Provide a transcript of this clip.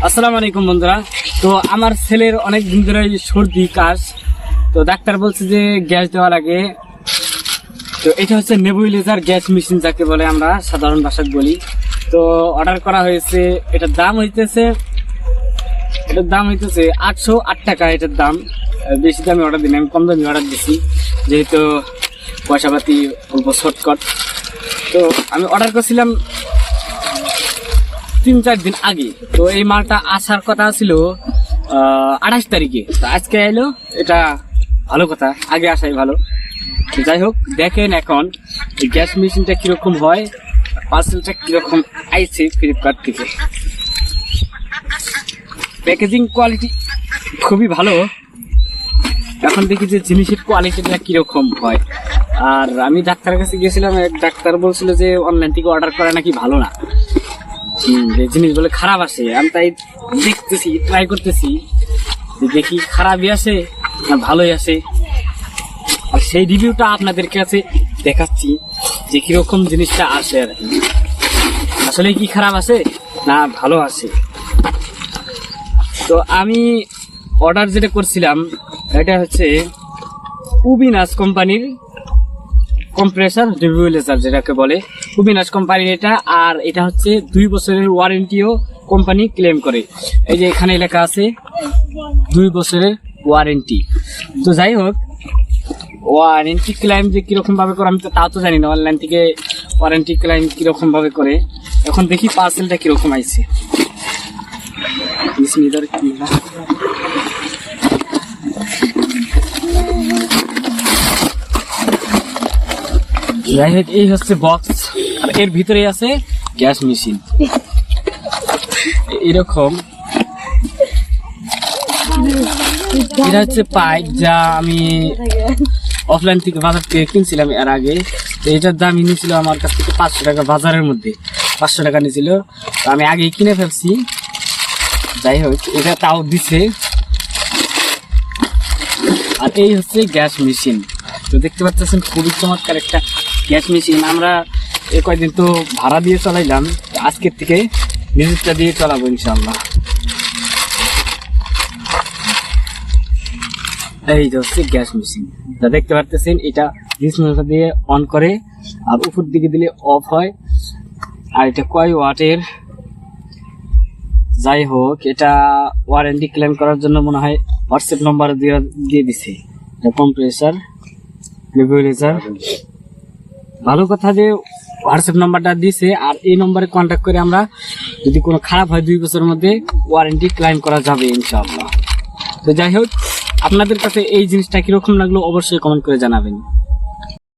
আসসালামু আলাইকুম বন্ধুরা। তো আমার ছেলের অনেক দিন ধরে সর্দি কাশ, তো ডাক্তার বলছে যে গ্যাস দেওয়া লাগে। তো এটা হচ্ছে নেবুলাইজার গ্যাস মেশিন, যাকে বলে আমরা সাধারণ ভাষায় বলি। তো অর্ডার করা হয়েছে, এটার দাম হইতেছে 808 টাকা। এটার দাম বেশি দামে অর্ডার দিন, আমি কম দামে অর্ডার দিছি, যেহেতু পয়সাপাতি অল্প শর্টকাট। তো আমি অর্ডার করছিলাম 3-4 দিন আগে। তো এই মালটা আসার কথা ছিল 28 তারিখে, তো আজকে এলো। এটা ভালো কথা, আগে আসাই ভালো। তো যাই হোক, দেখেন এখন এই গ্যাস মেশিনটা কিরকম হয়, পার্সেলটা কিরকম আইছে ফ্লিপকার্ট থেকে। প্যাকেজিং কোয়ালিটি খুবই ভালো। এখন দেখি যে জিনিসের কোয়ালিটিটা কিরকম হয়। আর আমি ডাক্তারের কাছে গিয়েছিলাম, এক ডাক্তার বলছিল যে অনলাইন থেকে অর্ডার করা নাকি ভালো না, জিনিসগুলো খারাপ আসে। আমি তাই দেখতেছি, ট্রাই করতেছি, দেখি খারাপই আসে না ভালোই আসে। আর সেই রিভিউটা আপনাদের কাছে দেখাচ্ছি যে কিরকম জিনিসটা আসে, আর আসলে কি খারাপ আসে না ভালো আসে। তো আমি অর্ডার যেটা করছিলাম, এটা হচ্ছে উবিনাস কোম্পানির কম্প্রেসার নেবুলাইজার, যেটাকে বলে উবিনাস কোম্পানির এটা। আর এটা হচ্ছে 2 বছরের ওয়ারেন্টিও কোম্পানি ক্লেম করে। এই যে এখানে লেখা আছে 2 বছরের ওয়ারেন্টি। তো যাই হোক, ওয়ারেন্টি ক্লেম যে কিরকম ভাবে করে আমি তো তাও তো জানি না, অনলাইন থেকে ওয়ারেন্টি ক্লেম কিরকম ভাবে করে। এখন দেখি পার্সেলটা কিরকম আইছে। এই হচ্ছে বক্স, আর এর ভিতরে আছে গ্যাস মেশিন। এরকম এটা হচ্ছে পাইপ, যা আমি অফলাইন থেকে বাজার থেকে কিনছিলাম এর আগে। তো এটার দাম নিয়েছিল আমার কাছ থেকে 500 টাকা, বাজারের মধ্যে 500 টাকা নিয়েছিল। তো আমি আগেই কিনে ফেলছি। যাই হোক, এটা তাও দিছে। আর এই হচ্ছে গ্যাস মেশিন। তো দেখতে পাচ্ছেন খুবই চমৎকার একটা গ্যাস মেশিন। আমরা কয়েকদিন তো ভাড়া দিয়ে চালাইলাম, আজকের থেকে নিজেরটা দিয়ে চালাবো ইনশাল্লাহ। এই যে হচ্ছে গ্যাস মেশিন, যা দেখতে পাচ্ছেন। এটা ডিসপ্লেটা দিয়ে অন করে, আর উপর দিকে দিলে অফ হয়। আর এটা কয় ওয়াটের, যাই হোক, এটা ওয়ারেন্টি ক্লেম করার জন্য মনে হয় হোয়াটসঅ্যাপ নাম্বার দিয়ে দিছে। কম্প্রেসার নেবুলাইজার, ভালো কথা যে হোয়াটসঅ্যাপ নাম্বারটা দিছে। আর এই নম্বরে কন্ট্যাক্ট করে আমরা যদি কোনো খারাপ হয় 2 বছরের মধ্যে ওয়ারেন্টি ক্লেম করা যাবে ইনশাআল্লাহ। তো যাই হোক, আপনাদের কাছে এই জিনিসটা কিরকম লাগলো অবশ্যই কমেন্ট করে জানাবেন।